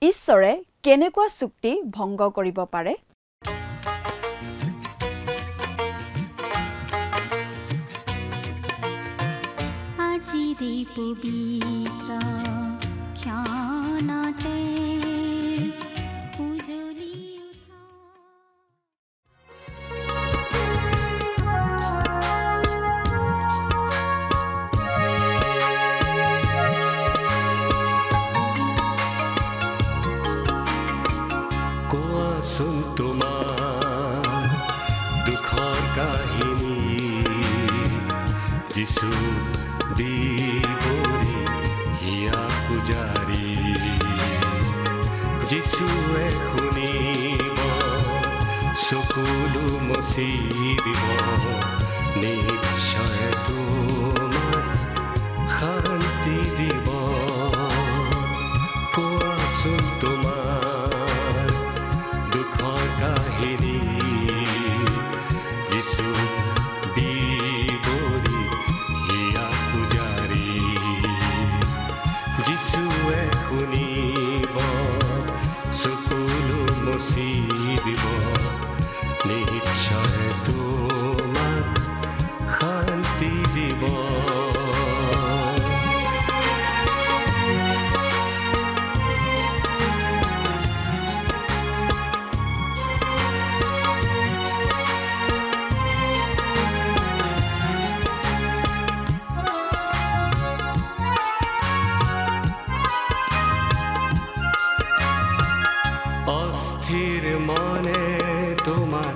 ঈশ্বৰে কেনেকুৱা চুক্তি ভংগ কৰিব পাৰে? আজিৰে পবিত্ৰ ক্ষণতে উজলি উঠা কোৱাচোন তোমাৰ দুখৰ কাহিনী যিছু দিবৰি হিয়া পূজাৰী যিছুৱে শুনিব চকুলো মচি দিব নিশ্চয় তোমাক শান্তি দিব কোৱাচোন তোমাৰ দুখৰ কাহিনী যিছু দিবৰি হিয়া পূজাৰী যিছুৱে শুনিব চকুলো মচি দিব নিশ্চয় তোমাক শান্তি দিব অস্থিৰ মনে তোমাৰ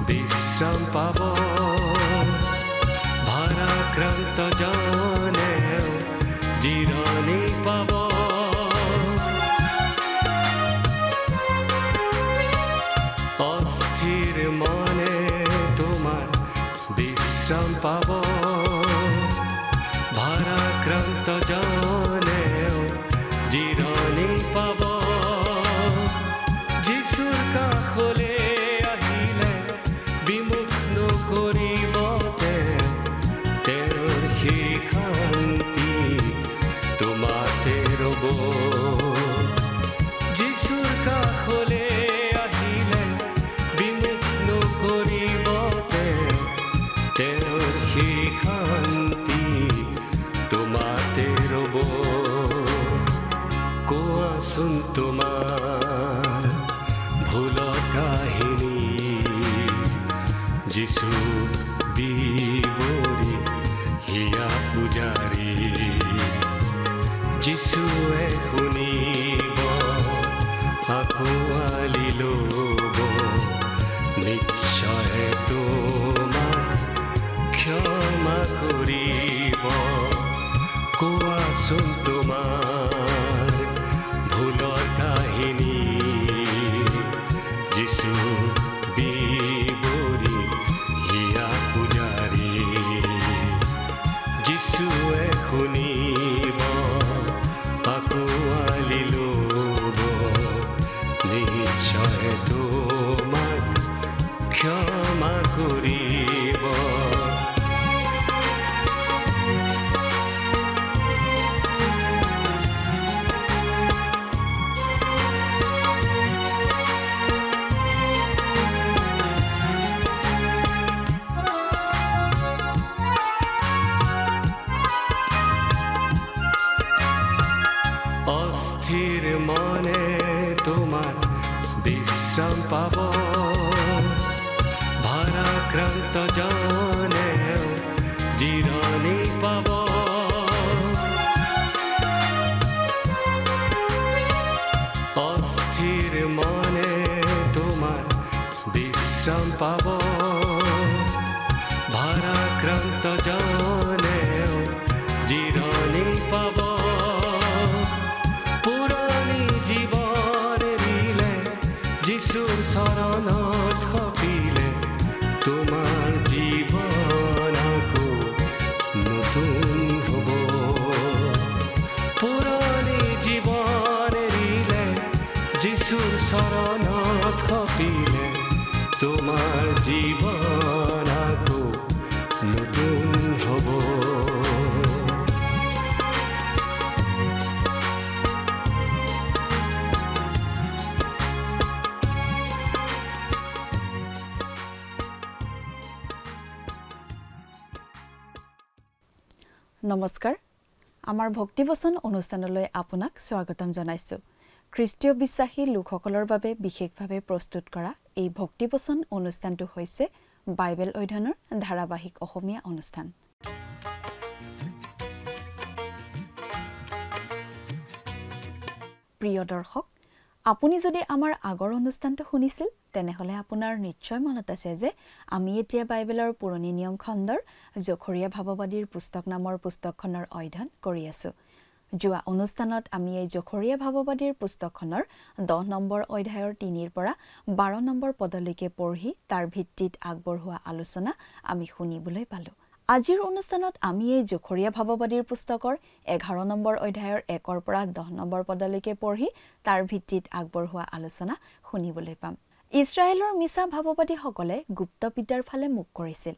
বিশ্ৰাম পাব ভাৰাক্ৰান্ত জনে জিৰণি পাব অস্থিৰ মনে তোমাৰ বিশ্ৰাম পাব ভাৰাক্ৰান্ত জনে জিৰণি পাব যিছুৰ কাষলে আহিলে বিমুখ নকৰিব তেওঁৰ সেই শান্তি তোমাতে ৰ'ব যিছুৰ কাষলে আহিলে বিমুখ নকৰিব তেওঁৰ সেই শান্তি তোমাতে ৰ'ব কোৱাচোন তোমাৰ ভুলৰ কাহিনী যিছু দিবৰি হিয়া পূজাৰী যিছুৱে শুনিব আঁকোৱালি ল'ব নিশ্চয় তোমাক ক্ষমা কৰিব কোৱাচোন তোমাৰ ভুলৰ কাহিনী যিছু দিবৰি হিয়া পূজাৰী যিছুৱে শুনিব আঁকোৱালি ল'ব নিশ্চয় তোমাক ক্ষমা কৰিব অস্থিৰ মনে তোমাৰ বিশ্ৰাম পাব ভাৰাক্ৰান্ত জনে জিৰণি পাব অস্থিৰ মনে তোমাৰ বিশ্ৰাম পাব ভাৰাক্ৰান্ত জনে জিৰণি পাব পুৰণি জীৱন এৰিলে যিছুৰ চৰণত সপিলে তোমাৰ জীৱন আকৌ নতুন হ'ব পুৰণি জীৱন এৰিলে যিছুৰ চৰণত সপিলে তোমাৰ জীবন আকৌ নতুন হ'ব। নমস্কাৰ আমাৰ ভক্তিবচন অনুষ্ঠানলৈ আপোনাক স্বাগতম জনাইছো খ্ৰীষ্টীয় বিশ্বাসী লোকসকলৰ বাবে বিশেষভাৱে প্ৰস্তুত কৰা এই ভক্তিবচন অনুষ্ঠানটো হৈছে বাইবেল অধ্যয়নৰ ধাৰাবাহিক অসমীয়া অনুষ্ঠান প্ৰিয় দৰ্শক আপুনি যদি আমাৰ আগৰ অনুষ্ঠানটো শুনিছিল তেনেহলে আপোনাৰ নিশ্চয় মনত আছে যে আমি এতিয়া বাইবেলৰ পুৰণি নিয়ম খণ্ডৰ জখৰীয়া ভাৱবাদীৰ পুস্তক নামৰ পুস্তকখনৰ অধ্যয়ন কৰি আছো যোৱা অনুষ্ঠানত আমি এই জখৰীয়া ভাৱবাদীৰ পুস্তকখনৰ 10 নম্বৰ অধ্যায়ৰ 3 পৰা 12 নম্বৰ পদলৈকে পঢ়ি তাৰ ভিত্তিত আগবঢ়োৱা আলোচনা আমি শুনিবলৈ পালো আজিৰ অনুষ্ঠানত আমি এই জখৰীয়া ভাৱবাদীৰ পুস্তকৰ 11 নম্বৰ অধ্যায়ৰ 1 পৰা 10 নম্বৰ পদলৈকে পঢ়ি তাৰ ভিত্তিত আগবঢ়োৱা আলোচনা শুনিবলৈ পাম ইছৰাইলৰ মিছা ভাৱবাদীসকলে গুপ্ত বিদ্যাৰ ফালে মুখ কৰিছিল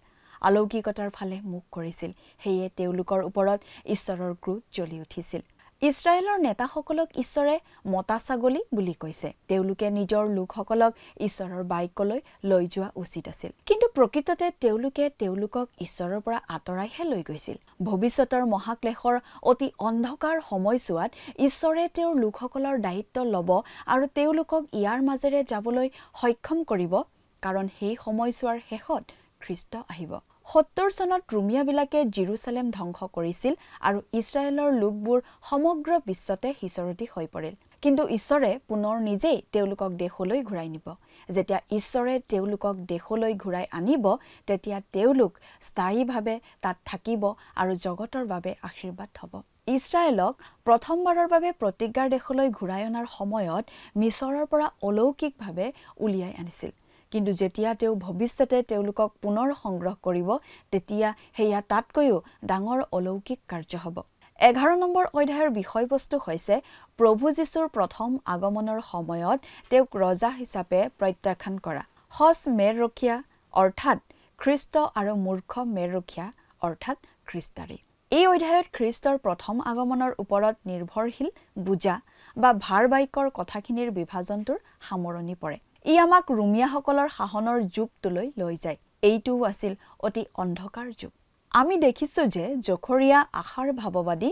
অলৌকিকতাৰ ফালে মুখ কৰিছিল হেয়ে তেওঁলোকৰ ওপৰত ঈশ্বৰৰ ক্ৰোধ জ্বলি উঠিছিল ইছৰাইলৰ নেতাসকলক ঈশ্বৰে মতা ছাগলী বুলি কৈছে তেওঁলোকে নিজৰ লোকসকলক ঈশ্বৰৰ বাক্যলৈ লৈ যোৱা উচিত আছিল কিন্তু প্ৰকৃততে তেওঁলোকক ঈশ্বৰৰ পৰা আঁতৰাইহে লৈ গৈছিল ভৱিষ্যতৰ মহাক্লেশৰ অতি অন্ধকাৰ সময়ছোৱাত ঈশ্বৰে তেওঁৰ লোকসকলৰ দায়িত্ব ল'ব আৰু তেওঁলোকক ইয়াৰ মাজেৰে যাবলৈ সক্ষম কৰিব কাৰণ সেই সময়ছোৱাৰ শেষত খ্ৰীষ্ট আহিব 70 চনত ৰোমিয়াবিলাকে জেৰুজালেম ধ্বংস কৰিছিল আৰু ইছৰাইলৰ লোকবোৰ সমগ্ৰ বিশ্বতে হিচৰতি হৈ পৰিল কিন্তু ঈশ্বৰে পুনৰ নিজেই তেওঁলোকক দেশলৈ ঘূৰাই নিব যেতিয়া ঈশ্বৰে তেওঁলোকক দেশলৈ ঘূৰাই আনিব তেতিয়া তেওঁলোক স্থায়ীভাৱে তাত থাকিব আৰু জগতৰ বাবে আশীৰ্বাদ হ'ব ইছৰাইলক প্ৰথমবাৰৰ বাবে প্ৰতিজ্ঞাৰ দেশলৈ ঘূৰাই অনাৰ সময়ত মিছৰৰ পৰা অলৌকিকভাৱে উলিয়াই আনিছিল কিন্তু যেতিয়া তেওঁ ভৱিষ্যতে তেওঁলোকক পুনৰ সংগ্ৰহ কৰিব তেতিয়া হেয়া তাতকৈও ডাঙৰ অলৌকিক কাৰ্য হ'ব 11 নম্বৰ অধ্যায়ৰ বিষয়বস্তু হৈছে প্ৰভু যীশুৰ প্ৰথম আগমনৰ সময়ত তেওঁক ৰজা হিচাপে প্ৰত্যাখ্যান কৰা হজ মেৰ ৰখীয়া অৰ্থাৎ খ্ৰীষ্ট আৰু মূৰ্খ মেৰ ৰখীয়া অৰ্থাৎ খ্ৰীষ্টাৰী এই অধ্যায়ত খ্ৰীষ্টৰ প্ৰথম আগমনৰ ওপৰত নিৰ্ভৰশীল বুজা বা ভাৰ বাক্যৰ কথাখিনিৰ বিভাজনটোৰ সামৰণি পৰে ই আমাক ৰোমিয়াসকলৰ শাসনৰ যুগটোলৈ লৈ যায় এইটো আছিল অতি অন্ধকাৰ যুগ আমি দেখিছো যে জখৰীয়া আশাৰ ভাৱবাদী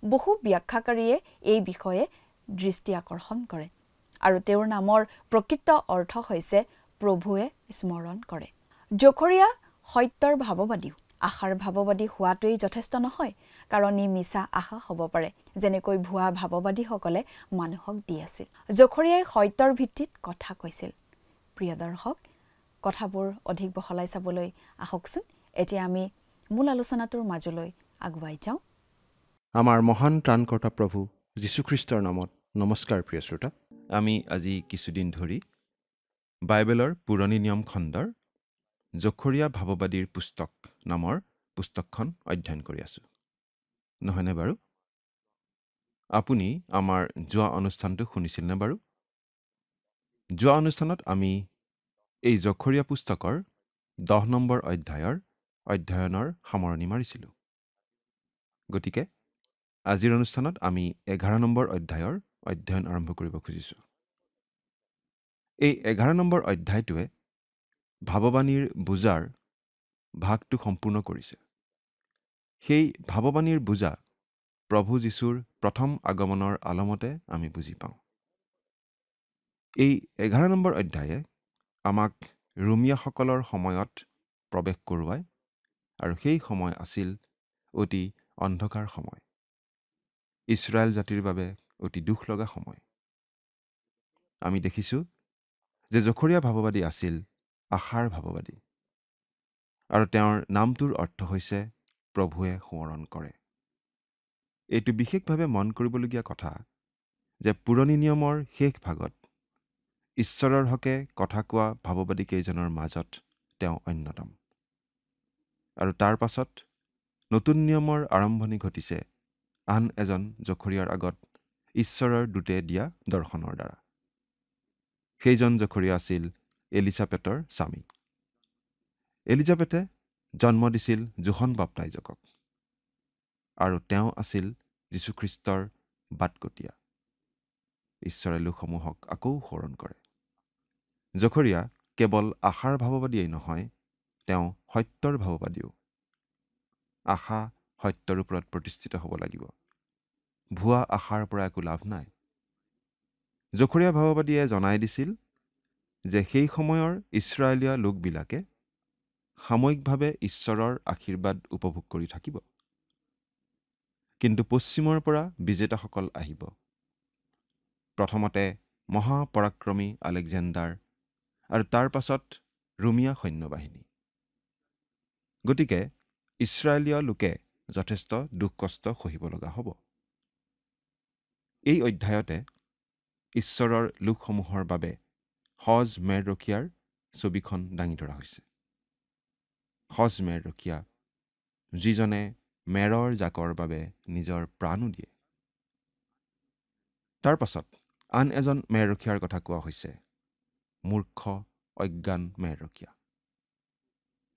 বহু ব্যাখ্যাকাৰীয়ে এই বিষয়ে দৃষ্টি আকৰ্ষণ কৰে আৰু তেওঁৰ নামৰ প্ৰকৃত অৰ্থ হৈছে প্ৰভুৱে স্মৰণ কৰে জখৰীয়া সত্যৰ ভাৱবাদী আশাৰ ভাৱবাদী হোৱাটোই যথেষ্ট নহয় কাৰণ ই মিছা আশা হ'ব পাৰে যেনেকৈ ভুৱা ভাৱবাদীসকলে মানুহক দি আছিল জখৰীয়াই সত্যৰ ভিত্তিত কথা কৈছিল প্ৰিয় দৰ্শক কথাবোৰ অধিক বহলাই চাবলৈ আহকচোন এতিয়া আমি মূল আলোচনাটোৰ মাজলৈ আগুৱাই যাওঁ আমাৰ মহান ত্ৰাণকৰ্তা প্ৰভু যীশুখ্ৰীষ্টৰ নামত নমস্কাৰ প্ৰিয় শ্ৰোতা আমি আজি কিছুদিন ধৰি বাইবেলৰ পুৰণি নিয়ম খণ্ডৰ জখৰীয়া ভাৱবাদীৰ পুস্তক নামৰ পুস্তকখন অধ্যয়ন কৰি আছোঁ নহয়নে বাৰু আপুনি আমাৰ যোৱা অনুষ্ঠানটো শুনিছিলনে বাৰু যোৱা অনুষ্ঠানত আমি এই জখৰীয়া পুস্তকৰ 10 নম্বৰ অধ্যায়ৰ অধ্যয়নৰ সামৰণি মাৰিছিলোঁ গতিকে আজিৰ অনুষ্ঠানত আমি 11 নম্বৰ অধ্যায়ৰ অধ্যয়ন আৰম্ভ কৰিব খুজিছোঁ এই 11 নম্বৰ অধ্যায়টোৱে ভাৱবাণীৰ বুজাৰ ভাগটো সম্পূৰ্ণ কৰিছে সেই ভাৱবাণীৰ বুজা প্ৰভু যীশুৰ প্ৰথম আগমনৰ আলমতে আমি বুজি পাওঁ এই 11 নম্বৰ অধ্যায়ে আমাক ৰোমিয়াসকলৰ সময়ত প্ৰৱেশ কৰোৱায় আৰু সেই সময় আছিল অতি অন্ধকাৰ সময় ইছৰাইল জাতিৰ বাবে অতি দুখ লগা সময় আমি দেখিছোঁ যে জখৰীয়া ভাৱবাদী আছিল আশাৰ ভাৱবাদী আৰু তেওঁৰ নামটোৰ অৰ্থ হৈছে প্ৰভুৱে সোঁৱৰণ কৰে এইটো বিশেষভাৱে মন কৰিবলগীয়া কথা যে পুৰণি নিয়মৰ শেষ ভাগত ঈশ্বৰৰ হকে কথা কোৱা ভাৱবাদী কেইজনৰ মাজত তেওঁ অন্যতম আৰু তাৰ পাছত নতুন নিয়মৰ আৰম্ভণি ঘটিছে আন এজন জখৰীয়াৰ আগত ঈশ্বৰৰ দূতে দিয়া দৰ্শনৰ দ্বাৰা সেইজন জখৰীয়া আছিল এলিজাবেথৰ স্বামী এলিজাবেথে জন্ম দিছিল যোহন বাপ্তাইজকক আৰু তেওঁ আছিল যীশুখ্ৰীষ্টৰ বাটকটীয়া ঈশ্বৰে লোকসমূহক আকৌ সোঁৱৰণ কৰে জখৰীয়া কেৱল আশাৰ ভাৱবাদীয়েই নহয় তেওঁ সত্যৰ ভাৱবাদীও আশা সত্যৰ ওপৰত প্ৰতিষ্ঠিত হ'ব লাগিব। ভুৱা আশাৰ পৰা একো লাভ নাই। জখৰীয়া ভাৱবাদীয়ে জনাই দিছিল যে সেই সময়ৰ ইছৰাইলীয় লোকবিলাকে সাময়িকভাৱে ঈশ্বৰৰ আশীৰ্বাদ উপভোগ কৰি থাকিব, কিন্তু পশ্চিমৰ পৰা বিজেতাসকল আহিব। প্ৰথমতে মহাপৰাক্ৰমী আলেকজেণ্ডাৰ আৰু তাৰ পাছত ৰোমিয়া সৈন্যবাহিনী। গতিকে ইছৰাইলীয় লোকে যথেষ্ট দুখ কষ্ট সহিব লগা হ'ব। এই অধ্যায়তে ঈশ্বৰৰ লোকসমূহৰ বাবে সজ মেৰ ৰখীয়াৰ ছবিখন দাঙি ধৰা হৈছে। সজ মেৰ ৰখীয়া, যিজনে মেৰৰ জাকৰ বাবে নিজৰ প্ৰাণো দিয়ে। তাৰ পাছত আন এজন মেৰ ৰখীয়াৰ কথা কোৱা হৈছে, মূৰ্খ অজ্ঞান মেৰ ৰখীয়া,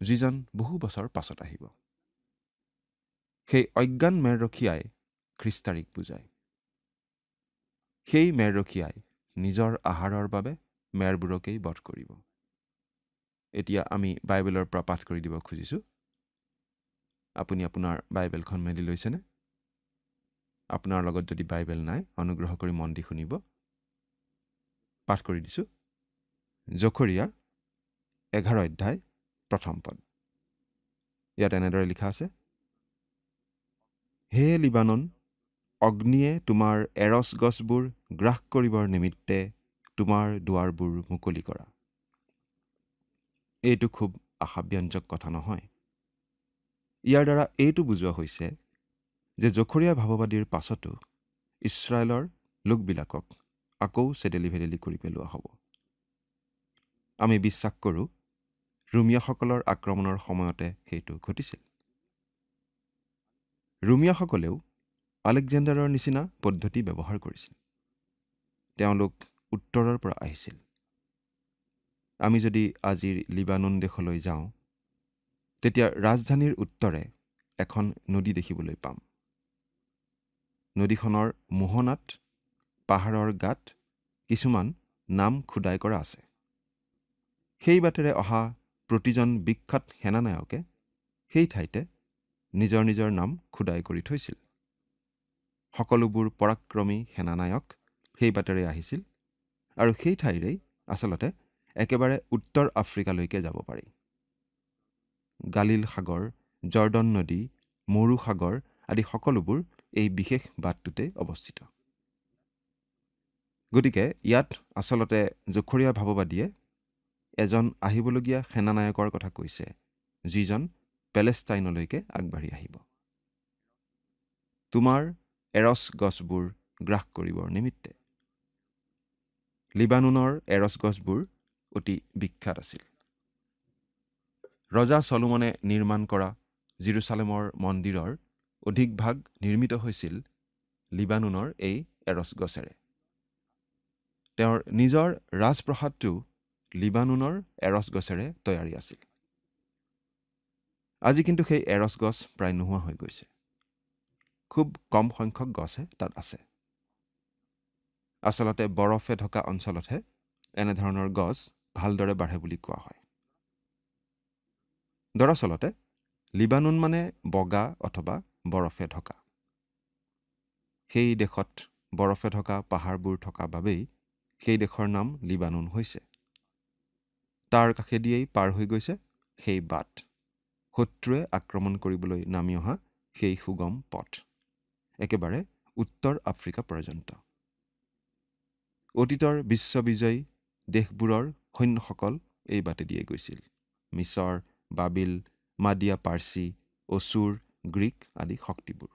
যিজন বহু বছৰ পাছত আহিব। সেই অজ্ঞান মেৰ ৰখীয়াই খ্ৰীষ্টাৰীক বুজায়। সেই মেৰ ৰখীয়াই নিজৰ আহাৰৰ বাবে মেৰবোৰকেই বধ কৰিব। এতিয়া আমি বাইবেলৰ পৰা পাঠ কৰি দিব খুজিছোঁ। আপুনি আপোনাৰ বাইবেলখন মেলি লৈছেনে? আপোনাৰ লগত যদি বাইবেল নাই, অনুগ্ৰহ কৰি মন দি শুনিব। পাঠ কৰি দিছোঁ। জখৰীয়া 11 অধ্যায় 1 পদ। ইয়াত এনেদৰে লিখা আছে, হে লিবানন, অগ্নিয়ে তোমাৰ এৰছ গছবোৰ গ্ৰাস কৰিবৰ নিমিত্তে তোমাৰ দুৱাৰবোৰ মুকলি কৰা। এইটো খুব আশাব্যঞ্জক কথা নহয়। ইয়াৰ দ্বাৰা এইটো বুজোৱা হৈছে যে জখৰীয়া ভাৱবাদীৰ পাছতো ইছৰাইলৰ লোকবিলাকক আকৌ চেদেলি ভেদেলি কৰি পেলোৱা হ'ব। আমি বিশ্বাস কৰোঁ ৰোমিয়াসকলৰ আক্ৰমণৰ সময়তে সেইটো ঘটিছিল। ৰোমিয়াসকলেও আলেকজেণ্ডাৰৰ নিচিনা পদ্ধতি ব্যৱহাৰ কৰিছিল। তেওঁলোক উত্তৰৰ পৰা আহিছিল। আমি যদি আজিৰ লিবানন দেশলৈ যাওঁ, তেতিয়া ৰাজধানীৰ উত্তৰে এখন নদী দেখিবলৈ পাম। নদীখনৰ মোহনাত পাহাৰৰ গাত কিছুমান নাম খোদাই কৰা আছে। সেই বাটেৰে অহা প্ৰতিজন বিখ্যাত সেনানায়কে সেই ঠাইতে নিজৰ নিজৰ নাম খোদাই কৰি থৈছিল। সকলোবোৰ পৰাক্ৰমী সেনানায়ক সেই বাটেৰে আহিছিল আৰু সেই ঠাইৰেই আচলতে একেবাৰে উত্তৰ আফ্ৰিকালৈকে যাব পাৰি। গালিল সাগৰ, জৰ্ডন নদী, মৰু সাগৰ আদি সকলোবোৰ এই বিশেষ বাটটোতে অৱস্থিত। গতিকে ইয়াত আচলতে জখৰীয়া ভাৱবাদীয়ে এজন আহিবলগীয়া সেনানায়কৰ কথা কৈছে, যিজন পেলেষ্টাইনলৈকে আগবাঢ়ি আহিব। তোমাৰ এৰছ গছবোৰ গ্ৰাস কৰিবৰ নিমিত্তে। লিবাননৰ এৰছ গছবোৰ অতি বিখ্যাত আছিল। ৰজা চলোমনে নিৰ্মাণ কৰা জিৰচালেমৰ মন্দিৰৰ অধিক ভাগ নিৰ্মিত হৈছিল লিবাননৰ এই এৰছ গছেৰে। তেওঁৰ নিজৰ ৰাজপ্ৰসাদটো লিবাননৰ এৰছ গছেৰে তৈয়াৰী আছিল। আজি কিন্তু সেই এৰছ গছ প্ৰায় নোহোৱা হৈ গৈছে। খুব কম সংখ্যক গছহে তাত আছে। আচলতে বৰফে ঢকা অঞ্চলতহে এনেধৰণৰ গছ ভালদৰে বাঢ়ে বুলি কোৱা হয়। দৰাচলতে লিবানন মানে বগা অথবা বৰফে ঢকা। সেই দেশত বৰফে ঢকা পাহাৰবোৰ থকা বাবেই সেই দেশৰ নাম লিবানন হৈছে। তাৰ কাষেদিয়েই পাৰ হৈ গৈছে সেই বাট, শত্ৰুৱে আক্ৰমণ কৰিবলৈ নামি অহা সেই সুগম পথ, একেবাৰে উত্তৰ আফ্ৰিকা পৰ্যন্ত। অতীতৰ বিশ্ববিজয়ী দেশবোৰৰ সৈন্যসকল এই বাটেদিয়ে গৈছিল। মিছৰ, বাবিল, মাদিয়া পাৰ্চী, অচুৰ, গ্ৰীক আদি শক্তিবোৰ।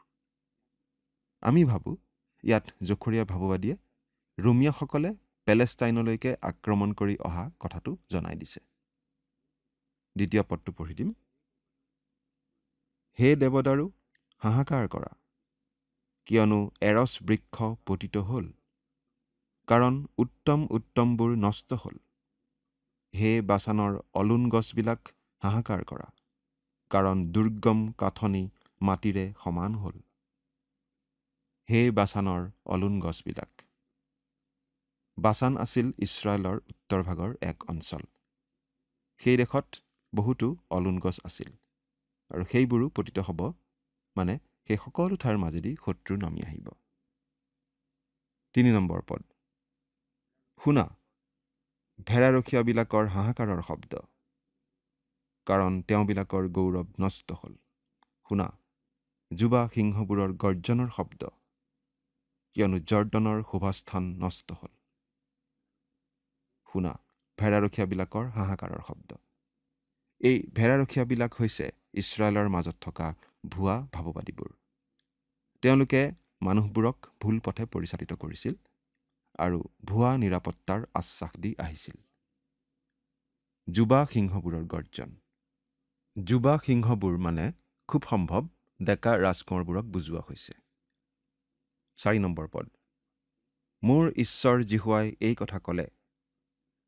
আমি ভাবোঁ ইয়াত জখৰীয়া ভাৱবাদীয়ে ৰোমিয়াসকলে পেলেষ্টাইনলৈকে আক্ৰমণ কৰি অহা কথাটো জনাই দিছে। 2 পদটো পঢ়ি দিম। হে দেৱদাৰু, হাহাকাৰ কৰা, কিয়নো এৰছ বৃক্ষ পতিত হ'ল, কাৰণ উত্তম উত্তমবোৰ নষ্ট হ'ল। হে বাছানৰ অলুন গছবিলাক হাহাকাৰ কৰা, কাৰণ দুৰ্গম কাঠনি মাটিৰে সমান হ'ল। হে বাছানৰ অলুন গছবিলাক। বাছান আছিল ইছৰাইলৰ উত্তৰ ভাগৰ এক অঞ্চল। সেই দেশত বহুতো অলুন গছ আছিল আৰু সেইবোৰো পতিত হ'ব মানে সেই সকলো ঠাইৰ মাজেদি শত্ৰু নামি আহিব। 3 নম্বৰ পদ, শুনা ভেড়াৰখীয়াবিলাকৰ হাহাকাৰৰ শব্দ, কাৰণ তেওঁবিলাকৰ গৌৰৱ নষ্ট হ'ল। শুনা যুৱা সিংহবোৰৰ গৰ্জনৰ শব্দ, কিয়নো জৰ্দনৰ শোভাস্থান নষ্ট হ'ল। শুনা ভেড়াৰখীয়াবিলাকৰ হাহাকাৰৰ শব্দ। এই ভেড়াৰখীয়াবিলাক হৈছে ইছৰাইলৰ মাজত থকা ভুৱা ভাৱবাদীবোৰ। তেওঁলোকে মানুহবোৰক ভুল পথে পৰিচালিত কৰিছিল আৰু ভুৱা নিৰাপত্তাৰ আশ্বাস দি আহিছিল। যুৱা সিংহবোৰৰ গৰ্জন। যুৱা সিংহবোৰ মানে খুব সম্ভৱ ডেকা ৰাজকোঁৱৰবোৰক বুজোৱা হৈছে। 4 নম্বৰ পদ, মোৰ ঈশ্বৰ জিহুৱাই এই কথা ক'লে,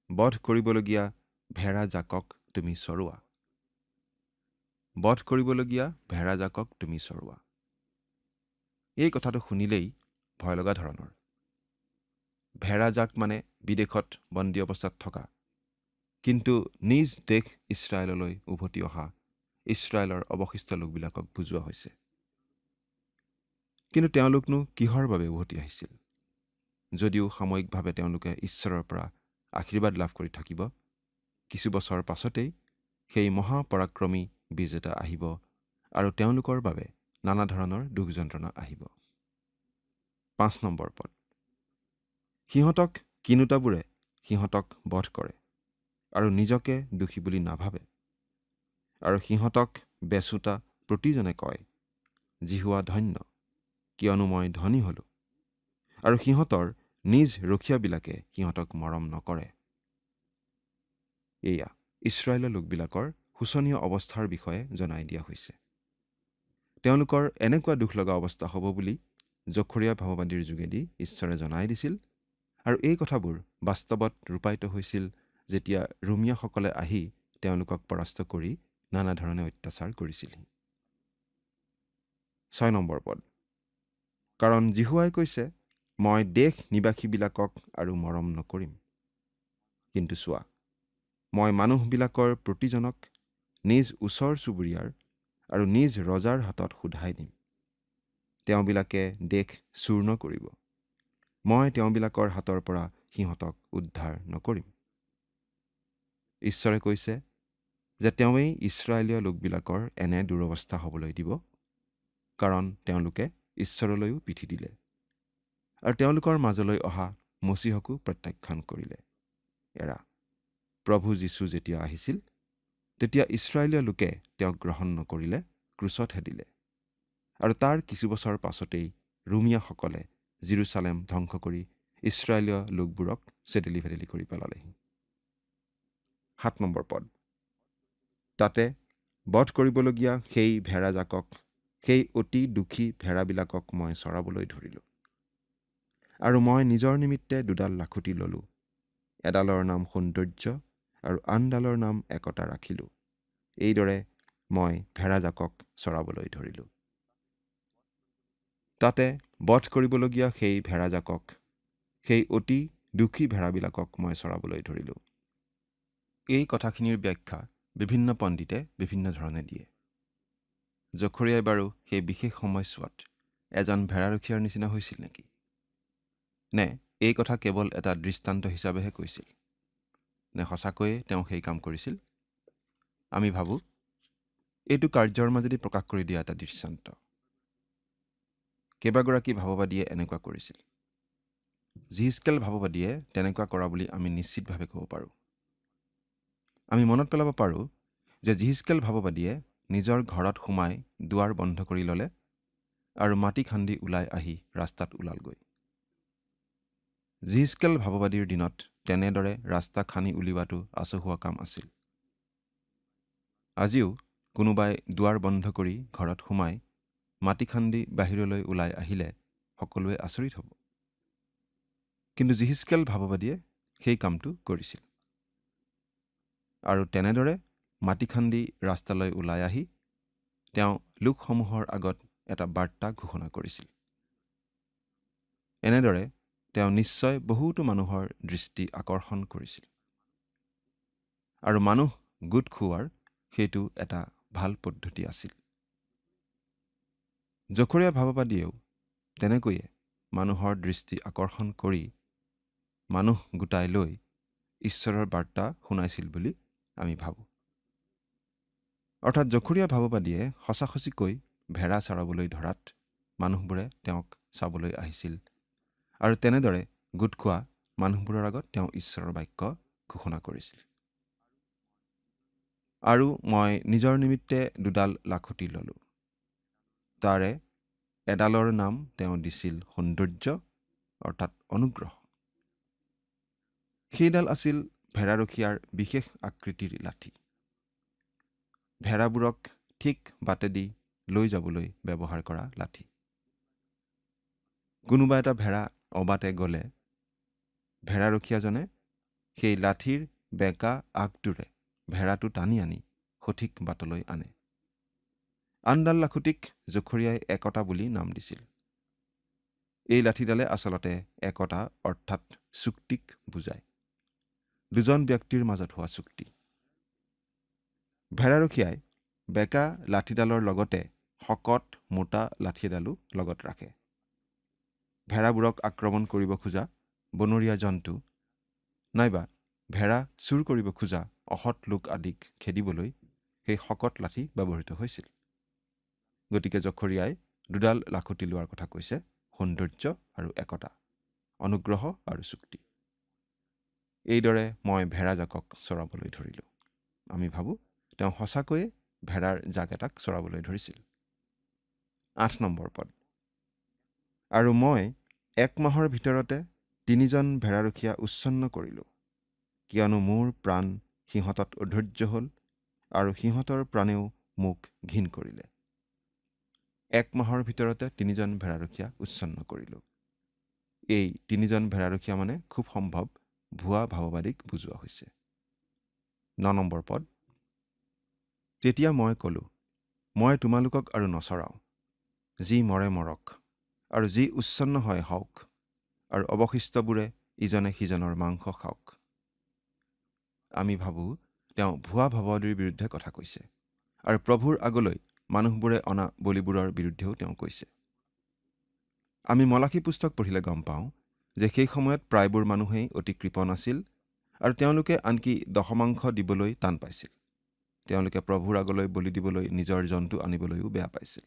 বধ কৰিবলগীয়া ভেড়া জাকক তুমি চৰোৱা। বধ কৰিবলগীয়া ভেড়া জাকক তুমি চৰোৱা। এই কথাটো শুনিলেই ভয় লগা ধৰণৰ। ভেড়া জাক মানে বিদেশত বন্দী অৱস্থাত থকা, কিন্তু নিজ দেশ ইছৰাইললৈ উভতি অহা ইছৰাইলৰ অৱশিষ্ট লোকবিলাকক বুজোৱা হৈছে। কিন্তু তেওঁলোকনো কিহৰ বাবে উভতি আহিছিল? যদিও সাময়িকভাৱে তেওঁলোকে ঈশ্বৰৰ পৰা আশীৰ্বাদ লাভ কৰি থাকিব, কিছু বছৰ পাছতেই সেই মহাপৰাক্ৰমী বিজেতা আহিব আৰু তেওঁলোকৰ বাবে নানা ধৰণৰ দুখ যন্ত্ৰণা আহিব। 5 নম্বৰ পদ, সিহঁতক কিনোতাবোৰে সিহঁতক বধ কৰে আৰু নিজকে দোষী বুলি নাভাবে, আৰু সিহঁতক বেচোতা প্ৰতিজনে কয়, জিহুৱা ধন্য, কিয়নো মই ধনী হলো, আৰু সিহঁতৰ নিজ ৰখীয়াবিলাকে সিহঁতক মৰম নকৰে। এয়া ইছৰাইলৰ লোকবিলাকৰ শোচনীয় অৱস্থাৰ বিষয়ে জনাই দিয়া হৈছে। তেওঁলোকৰ এনেকুৱা দুখ লগা অৱস্থা হ'ব বুলি জখৰীয়া ভাৱবাদীৰ যোগেদি ঈশ্বৰে জনাই দিছিল, আৰু এই কথাবোৰ বাস্তৱত ৰূপায়িত হৈছিল যেতিয়া ৰোমিয়াসকলে আহি তেওঁলোকক পৰাস্ত কৰি নানা ধৰণে অত্যাচাৰ কৰিছিল। 6 নম্বৰ পদ, কাৰণ জিহুৱাই কৈছে, মই দেশ নিবাসীবিলাকক আৰু মৰম নকৰিম, কিন্তু চোৱা মই মানুহবিলাকৰ প্ৰতিজনক নিজ ওচৰ চুবুৰীয়াৰ আৰু নিজ ৰজাৰ হাতত সোধাই দিম। তেওঁবিলাকে দেশ চূৰ্ণ কৰিব, মই তেওঁবিলাকৰ হাতৰ পৰা সিহঁতক উদ্ধাৰ নকৰিম। ঈশ্বৰে কৈছে যে তেওঁৱেই ইছৰাইলীয় লোকবিলাকৰ এনে দুৰৱস্থা হ'বলৈ দিব, কাৰণ তেওঁলোকে ঈশ্বৰলৈও পিঠি দিলে আৰু তেওঁলোকৰ মাজলৈ অহা মচীহকো প্ৰত্যাখ্যান কৰিলে। এৰা প্ৰভু যীশু যেতিয়া আহিছিল, তেতিয়া ইছৰাইলীয় লোকে তেওঁক গ্ৰহণ নকৰিলে, ক্ৰুচতহে দিলে, আৰু তাৰ কিছু বছৰ পাছতেই ৰোমিয়াসকলে জেৰুচালেম ধ্বংস কৰি ইছৰাইলীয় লোকবোৰক চেদেলি ভেদেলি কৰি পেলালেহি। 7 নম্বৰ পদ, তাতে বধ কৰিবলগীয়া সেই ভেড়া জাকক, সেই অতি দুখী ভেড়াবিলাকক মই চৰাবলৈ ধৰিলোঁ, আৰু মই নিজৰ নিমিত্তে দুডাল লাখুটি ললোঁ, এডালৰ নাম সৌন্দৰ্য আৰু আনডালৰ নাম একতা ৰাখিলোঁ। এইদৰে মই ভেড়া জাকক চৰাবলৈ ধৰিলোঁ। তাতে বধ কৰিবলগীয়া সেই ভেড়া জাকক, সেই অতি দুখী ভেড়াবিলাকক মই চৰাবলৈ ধৰিলোঁ। এই কথাখিনিৰ ব্যাখ্যা বিভিন্ন পণ্ডিতে বিভিন্ন ধৰণে দিয়ে। জখৰীয়াই বাৰু সেই বিশেষ সময়ছোৱাত এজন ভেড়াৰখীয়াৰ নিচিনা হৈছিল নেকি? নে এই কথা কেৱল এটা দৃষ্টান্ত হিচাপেহে কৈছিল? নে সঁচাকৈয়ে তেওঁ সেই কাম কৰিছিল? আমি ভাবোঁ এইটো কাৰ্যৰ মাজেদি প্ৰকাশ কৰি দিয়া এটা দৃষ্টান্ত। কেইবাগৰাকী ভাৱবাদীয়ে এনেকুৱা কৰিছিল। জিহিজকেল ভাৱবাদীয়ে তেনেকুৱা কৰা বুলি আমি নিশ্চিতভাৱে ক'ব পাৰোঁ। আমি মনত পেলাব পাৰোঁ যে জিহিজকেল ভাৱবাদীয়ে নিজৰ ঘৰত সোমাই দুৱাৰ বন্ধ কৰি ল'লে আৰু মাটি খান্দি ওলাই আহি ৰাস্তাত ওলালগৈ। জিহিজকেল ভাৱবাদীৰ দিনত তেনেদৰে ৰাস্তা খান্দি উলিওৱাটো আচহুৱা কাম আছিল। আজিও কোনোবাই দুৱাৰ বন্ধ কৰি ঘৰত সোমাই মাটি খান্দি বাহিৰলৈ ওলাই আহিলে সকলোৱে আচৰিত হ'ব। কিন্তু জিহিজকেল ভাৱবাদীয়ে সেই কামটো কৰিছিল, আৰু তেনেদৰে মাটি খান্দি ৰাস্তালৈ ওলাই আহি তেওঁ লোকসমূহৰ আগত এটা বাৰ্তা ঘোষণা কৰিছিল। এনেদৰে তেওঁ নিশ্চয় বহুতো মানুহৰ দৃষ্টি আকৰ্ষণ কৰিছিল, আৰু মানুহ গোট খোৱাৰ সেইটো এটা ভাল পদ্ধতি আছিল। জখৰীয়া ভাৱবাদীয়েও তেনেকৈয়ে মানুহৰ দৃষ্টি আকৰ্ষণ কৰি মানুহ গোটাই লৈ ঈশ্বৰৰ বাৰ্তা শুনাইছিল বুলি আমি ভাবোঁ। অৰ্থাৎ জখৰীয়া ভাৱবাদীয়ে সঁচাসঁচিকৈ ভেড়া চৰাবলৈ ধৰাত মানুহবোৰে তেওঁক চাবলৈ আহিছিল আৰু তেনেদৰে গোট খোৱা মানুহবোৰৰ আগত তেওঁ ঈশ্বৰৰ বাক্য ঘোষণা কৰিছিল। আৰু মই নিজৰ নিমিত্তে 2ডাল লাখুটি ল'লোঁ। তাৰে এডালৰ নাম তেওঁ দিছিল সৌন্দৰ্য অৰ্থাৎ অনুগ্ৰহ। সেইডাল আছিল ভেড়াৰখীয়াৰ বিশেষ আকৃতিৰ লাঠি। ভেড়াবোৰক ঠিক বাটেদি লৈ যাবলৈ ব্যৱহাৰ কৰা লাঠি। কোনোবা এটা ভেড়া অবাটে গ'লে ভেড়াৰখীয়াজনে সেই লাঠিৰ বেঁকা আগটোৰে ভেড়াটো টানি আনি সঠিক বাটলৈ আনে। আনডাল লাখুটিক জখৰীয়াই একতা বুলি নাম দিছিল। এই লাঠিডালে আচলতে একতা অৰ্থাৎ চুক্তিক বুজায়, দুজন ব্যক্তিৰ মাজত হোৱা চুক্তি। ভেড়াৰখীয়াই বেঁকা লাঠিডালৰ লগতে শকত মোটা লাঠি এডালো লগত ৰাখে। ভেড়াবোৰক আক্ৰমণ কৰিব খোজা বনৰীয়া জন্তু নাইবা ভেড়া চুৰ কৰিব খোজা অসৎ লোক আদিক খেদিবলৈ সেই শকত লাঠি ব্যৱহৃত হৈছিল। গতিকে জখৰীয়াই 2ডাল লাখুটি লোৱাৰ কথা কৈছে, সৌন্দৰ্য আৰু একতা, অনুগ্ৰহ আৰু চুক্তি। এইদৰে মই ভেড়াজাকক চৰাবলৈ ধৰিলোঁ। আমি ভাবোঁ তেওঁ সঁচাকৈয়ে ভেড়াৰ জাক এটাক চৰাবলৈ ধৰিছিল। 8 নম্বৰ পদ। আৰু মই 1 মাহৰ ভিতৰতে 3জন ভেড়াৰখীয়া উচ্ছন্ন কৰিলোঁ, কিয়নো মোৰ প্ৰাণ সিহঁতত অধৈৰ্য হ'ল আৰু সিহঁতৰ প্ৰাণেও মোক ঘিণ কৰিলে। 1 মাহৰ ভিতৰতে 3জন ভেড়াৰখীয়া উচ্ছন্ন কৰিলোঁ। এই 3জন ভেড়াৰখীয়া মানে খুব সম্ভৱ ভুৱা ভাৱবাদীক বুজোৱা হৈছে। 9 নম্বৰ পদ। তেতিয়া মই ক'লোঁ, মই তোমালোকক আৰু নচৰাওঁ, যি মৰে মৰক, আৰু যি উচ্ছন্ন হয় হওক, আৰু অৱশিষ্টবোৰে ইজনে সিজনৰ মাংস খাওক। আমি ভাবোঁ তেওঁ ভুৱা ভাৱবাদীৰ বিৰুদ্ধে কথা কৈছে আৰু প্ৰভুৰ আগলৈ মানুহবোৰে অনা বলিবোৰৰ বিৰুদ্ধেও তেওঁ কৈছে। আমি মলাখী পুস্তক পঢ়িলে গম পাওঁ যে সেই সময়ত প্ৰায়বোৰ মানুহেই অতি কৃপণ আছিল আৰু তেওঁলোকে আনকি দশমাংশ দিবলৈ টান পাইছিল। তেওঁলোকে প্ৰভুৰ আগলৈ বলি দিবলৈ নিজৰ জন্তু আনিবলৈও বেয়া পাইছিল।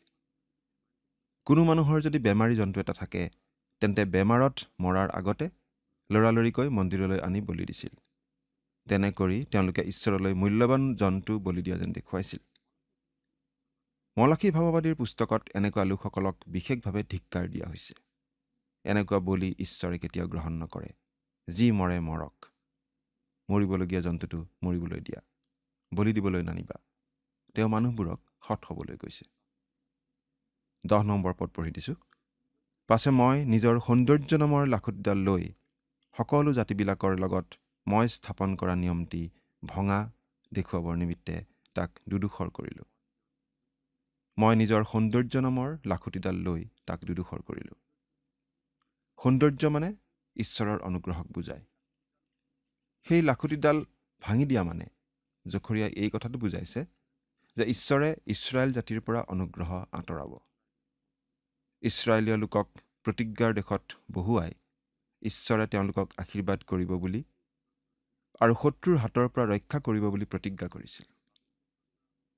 কোনো মানুহৰ যদি বেমাৰী জন্তু এটা থাকে তেন্তে বেমাৰত মৰাৰ আগতে লৰালৰিকৈ মন্দিৰলৈ আনি বলি দিছিল। তেনে কৰি তেওঁলোকে ঈশ্বৰলৈ মূল্যৱান জন্তু বলি দিয়া যেন দেখুৱাইছিল। মলাখী ভাৱবাদীৰ পুস্তকত এনেকুৱা লোকসকলক বিশেষভাৱে ধিক্কাৰ দিয়া হৈছে। এনেকুৱা বলি ঈশ্বৰে কেতিয়াও গ্ৰহণ নকৰে। যি মৰে মৰক, মৰিবলগীয়া জন্তুটো মৰিবলৈ দিয়া, বলি দিবলৈ নানিবা। তেওঁ মানুহবোৰক সৎ হ'বলৈ কৈছে। 10 নম্বৰ পদ পঢ়ি দিছোঁ। পাছে মই নিজৰ সৌন্দৰ্য নামৰ লাখুটিডাল লৈ সকলো জাতিবিলাকৰ লগত মই স্থাপন কৰা নিয়মটি ভঙা দেখুৱাবৰ নিমিত্তে তাক দুডোখৰ কৰিলোঁ। মই নিজৰ সৌন্দৰ্য নামৰ লাখুটিডাল লৈ তাক দুডোখৰ কৰিলোঁ। সৌন্দৰ্য মানে ঈশ্বৰৰ অনুগ্ৰহক বুজায়। সেই লাখুটিডাল ভাঙি দিয়া মানে জখৰীয়াই এই কথাটো বুজাইছে যে ঈশ্বৰে ইছৰাইল জাতিৰ পৰা অনুগ্ৰহ আঁতৰাব। ইছৰাইলীয় লোকক প্ৰতিজ্ঞাৰ দেশত বহুৱাই ঈশ্বৰে তেওঁলোকক আশীৰ্বাদ কৰিব বুলি আৰু শত্ৰুৰ হাতৰ পৰা ৰক্ষা কৰিব বুলি প্ৰতিজ্ঞা কৰিছিল।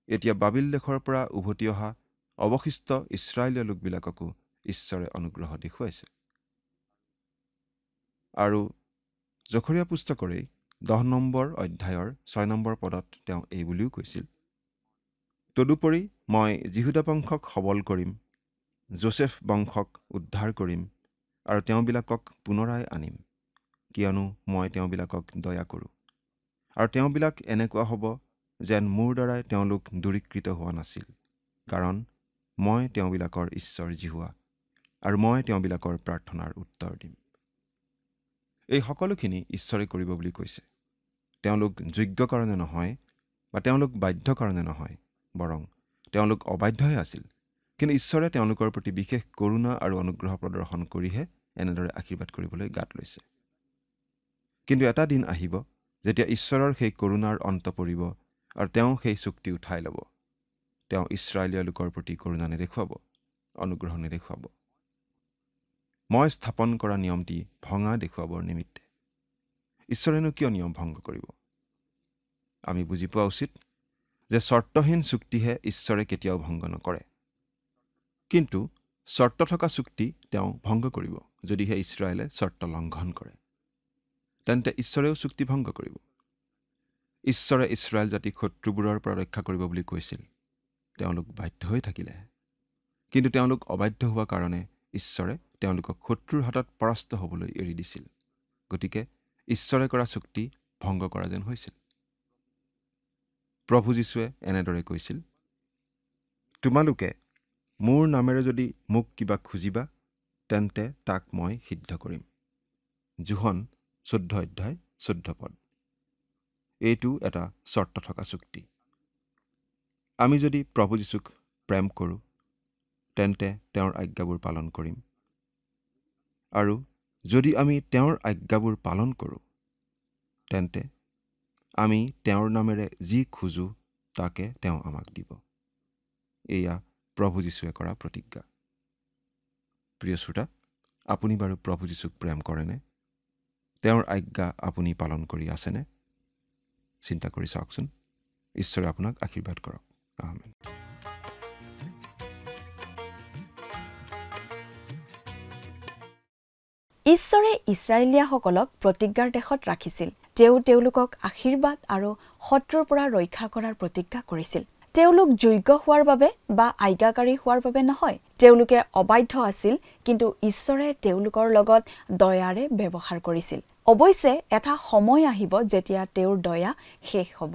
এতিয়া বাবিল দেশৰ পৰা উভতি অহা অৱশিষ্ট ইছৰাইলীয় লোকবিলাককো ঈশ্বৰে অনুগ্ৰহ দেখুৱাইছে। আৰু জখৰীয়া পুস্তকৰে 10 নম্বৰ অধ্যায়ৰ 6 নম্বৰ পদত তেওঁ এই বুলিও কৈছিল, তদুপৰি মই যিহুদা বংশক সবল কৰিম, যোচেফ বংশক উদ্ধাৰ কৰিম আৰু তেওঁবিলাকক পুনৰাই আনিম, কিয়নো মই তেওঁবিলাকক দয়া কৰোঁ। আৰু তেওঁবিলাক এনেকুৱা হ'ব যেন মোৰ দ্বাৰাই তেওঁলোক দূৰীকৃত হোৱা নাছিল, কাৰণ মই তেওঁবিলাকৰ ঈশ্বৰ জিহুৱা আৰু মই তেওঁবিলাকৰ প্ৰাৰ্থনাৰ উত্তৰ দিম। এই সকলোখিনি ঈশ্বৰে কৰিব বুলি কৈছে। তেওঁলোক যোগ্য কাৰণে নহয় বা তেওঁলোক বাধ্য কাৰণে নহয়, বৰং তেওঁলোক অবাধ্যহে আছিল। কিন্তু ঈশ্বৰে তেওঁলোকৰ প্ৰতি বিশেষ কৰুণা আৰু অনুগ্ৰহ প্ৰদৰ্শন কৰিহে এনেদৰে আশীৰ্বাদ কৰিবলৈ গাত লৈছে। কিন্তু এটা দিন আহিব যেতিয়া ঈশ্বৰৰ সেই কৰুণাৰ অন্ত পৰিব আৰু তেওঁ সেই চুক্তি উঠাই ল'ব। তেওঁ ইছৰাইলীয় লোকৰ প্ৰতি কৰুণা নেদেখুৱাব, অনুগ্ৰহ নেদেখুৱাব। মই স্থাপন কৰা নিয়মটি ভঙা দেখুৱাবৰ নিমিত্তে। ঈশ্বৰেনো কিয় নিয়ম ভংগ কৰিব? আমি বুজি পোৱা উচিত যে চৰ্তহীন চুক্তিহে ঈশ্বৰে কেতিয়াও ভংগ নকৰে। কিন্তু চৰ্ত থকা চুক্তি তেওঁ ভংগ কৰিব যদিহে ইছৰাইলে চৰ্ত লংঘন কৰে। তেন্তে ঈশ্বৰেও চুক্তি ভংগ কৰিব। ঈশ্বৰে ইছৰাইল জাতিক শত্ৰুবোৰৰ পৰা ৰক্ষা কৰিব বুলি কৈছিল। তেওঁলোক বাধ্য হৈ থাকিলেহে। কিন্তু তেওঁলোক অবাধ্য হোৱা কাৰণে ঈশ্বৰে তেওঁলোকক শত্ৰুৰ হাতত পৰাস্ত হ'বলৈ এৰি দিছিল। গতিকে ঈশ্বৰে কৰা চুক্তি ভংগ কৰা যেন হৈছিল। প্ৰভু যীশুৱে এনেদৰে কৈছিল, তোমালোকে মোৰ নামেৰে যদি মোক কিবা খুজিবা তেন্তে তাক মই সিদ্ধ কৰিম। যোহন 14:14। এইটো এটা চৰ্ত থকা চুক্তি। আমি যদি প্ৰভু যীশুক প্ৰেম কৰোঁ তেন্তে তেওঁৰ আজ্ঞাবোৰ পালন কৰিম। আৰু যদি আমি তেওঁৰ আজ্ঞাবোৰ পালন কৰোঁ তেন্তে আমি তেওঁৰ নামেৰে যি খোজো তাকে তেওঁ আমাক দিব। এয়া প্ৰভু যীশুৱে কৰা প্ৰতিজ্ঞা। প্ৰিয় শ্ৰোতা, আপুনি বাৰু প্ৰভু যীশুক প্ৰেম কৰেনে? তেওঁৰ আজ্ঞা আপুনি পালন কৰি আছেনে? চিন্তা কৰি চাওকচোন। ঈশ্বৰে আপোনাক আশীৰ্বাদ কৰক। আমেন। ঈশ্বৰে ইছৰাইলীয়াসকলক প্ৰতিজ্ঞাৰ দেশত ৰাখিছিল। তেওঁ তেওঁলোকক আশীৰ্বাদ আৰু শত্ৰুৰ পৰা ৰক্ষা কৰাৰ প্ৰতিজ্ঞা কৰিছিল। তেওঁলোক যোগ্য হোৱাৰ বাবে বা আজ্ঞাকাৰী হোৱাৰ বাবে নহয়। তেওঁলোকে অবাধ্য আছিল, কিন্তু ঈশ্বৰে তেওঁলোকৰ লগত দয়াৰে ব্যৱহাৰ কৰিছিল। অৱশ্যে এটা সময় আহিব যেতিয়া তেওঁৰ দয়া শেষ হ'ব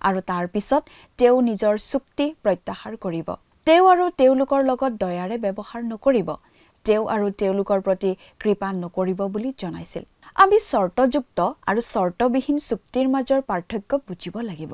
আৰু তাৰ পিছত তেওঁ নিজৰ চুক্তি প্ৰত্যাহাৰ কৰিব। তেওঁ আৰু তেওঁলোকৰ লগত দয়াৰে ব্যৱহাৰ নকৰিব। তেওঁ আৰু তেওঁলোকৰ প্ৰতি কৃপা নকৰিব বুলি জনাইছিল। আমি চৰ্তযুক্ত আৰু চৰ্তবিহীন চুক্তিৰ মাজৰ পাৰ্থক্য বুজিব লাগিব।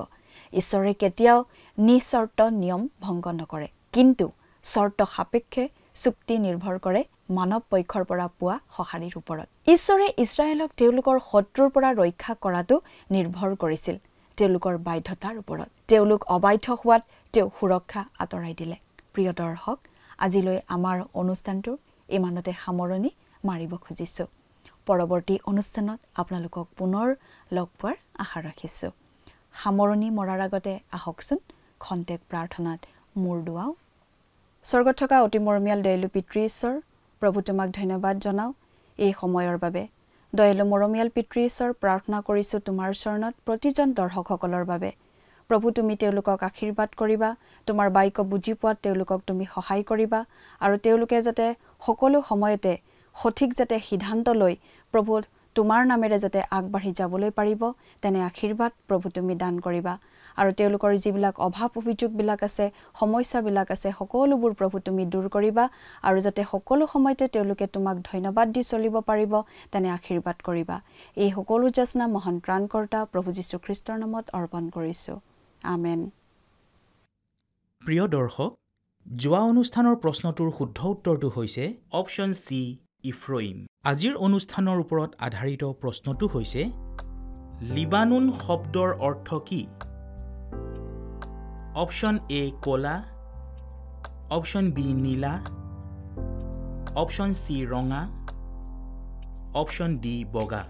ঈশ্বৰে কেতিয়াও নিচৰ্ত নিয়ম ভংগ নকৰে, কিন্তু চৰ্ত সাপেক্ষে চুক্তি নিৰ্ভৰ কৰে মানৱ পক্ষৰ পৰা পোৱা সঁহাৰিৰ ওপৰত। ঈশ্বৰে ইছৰাইলক তেওঁলোকৰ শত্ৰুৰ পৰা ৰক্ষা কৰাটো নিৰ্ভৰ কৰিছিল তেওঁলোকৰ বাধ্যতাৰ ওপৰত। তেওঁলোক অবাধ্য হোৱাত তেওঁ সুৰক্ষা আঁতৰাই দিলে। প্ৰিয় দৰ্শক, আজিলৈ আমাৰ অনুষ্ঠানটো ইমানতে সামৰণি মাৰিব খুজিছোঁ। পৰৱৰ্তী অনুষ্ঠানত আপোনালোকক পুনৰ লগ পোৱাৰ আশা ৰাখিছোঁ। সামৰণি মৰাৰ আগতে আহকচোন খন্তেক প্ৰাৰ্থনাত মূৰ দুৱাওঁ। স্বৰ্গত থকা অতি মৰমীয়াল দয়ালু পিতৃ ঈশ্বৰ, প্ৰভু তোমাক ধন্যবাদ জনাওঁ এই সময়ৰ বাবে। দয়ালু মৰমীয়াল পিতৃ ঈশ্বৰ, প্ৰাৰ্থনা কৰিছোঁ তোমাৰ চৰণত প্ৰতিজন দৰ্শকসকলৰ বাবে। প্ৰভু, তুমি তেওঁলোকক আশীৰ্বাদ কৰিবা, তোমাৰ বাক্য বুজি পোৱাত তেওঁলোকক তুমি সহায় কৰিবা আৰু তেওঁলোকে যাতে সকলো সময়তে সঠিক যাতে সিদ্ধান্ত লৈ প্ৰভু তোমাৰ নামেৰে যাতে আগবাঢ়ি যাবলৈ পাৰিব তেনে আশীৰ্বাদ প্ৰভু তুমি দান কৰিবা। আৰু তেওঁলোকৰ যিবিলাক অভাৱ অভিযোগবিলাক আছে, সমস্যাবিলাক আছে, সকলোবোৰ প্ৰভু তুমি দূৰ কৰিবা আৰু যাতে সকলো সময়তে তেওঁলোকে তোমাক ধন্যবাদ দি চলিব পাৰিব তেনে আশীৰ্বাদ কৰিবা। এই সকলো যাচনা মহান ত্ৰাণকৰ্তা প্ৰভু যীশুখ্ৰীষ্টৰ নামত অৰ্পণ কৰিছোঁ। আমেন। প্ৰিয় দৰ্শক, যোৱা অনুষ্ঠানৰ প্ৰশ্নটোৰ শুদ্ধ উত্তৰটো হৈছে অপশ্যন চি, ইফ্ৰইম। আজিৰ অনুষ্ঠানৰ ওপৰত আধাৰিত প্ৰশ্নটো হৈছে লিবানোন শব্দৰ অৰ্থ কি? অপশ্যন এ ক'লা, অপশ্যন বি নীলা, অপশ্যন চি ৰঙা, অপশ্যন ডি বগা।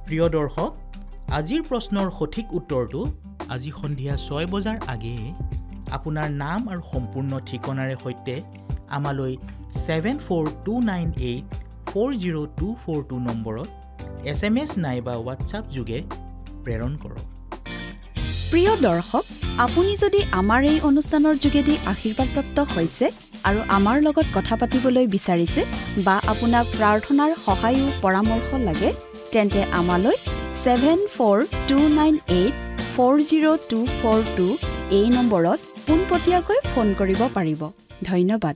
প্ৰিয় দৰ্শক, আজিৰ প্ৰশ্নৰ সঠিক উত্তৰটো আজি সন্ধিয়া 6 বজাৰ আগেয়ে আপোনাৰ নাম আৰু সম্পূৰ্ণ ঠিকনাৰে সৈতে আমালৈ 7429840242 নম্বৰত SMS নাইবা হোৱাটছআপ যোগে প্ৰেৰণ কৰক। প্ৰিয় দৰ্শক, আপুনি যদি আমাৰ এই অনুষ্ঠানৰ যোগেদি আশীৰ্বাদপ্ৰাপ্ত হৈছে আৰু আমাৰ লগত কথা পাতিবলৈ বিচাৰিছে বা আপোনাক প্ৰাৰ্থনাৰ সহায়ো পৰামৰ্শ লাগে তেন্তে আমালৈ 7429840242 এই নম্বৰত পোনপটীয়াকৈ ফোন কৰিব পাৰিব। ধন্যবাদ।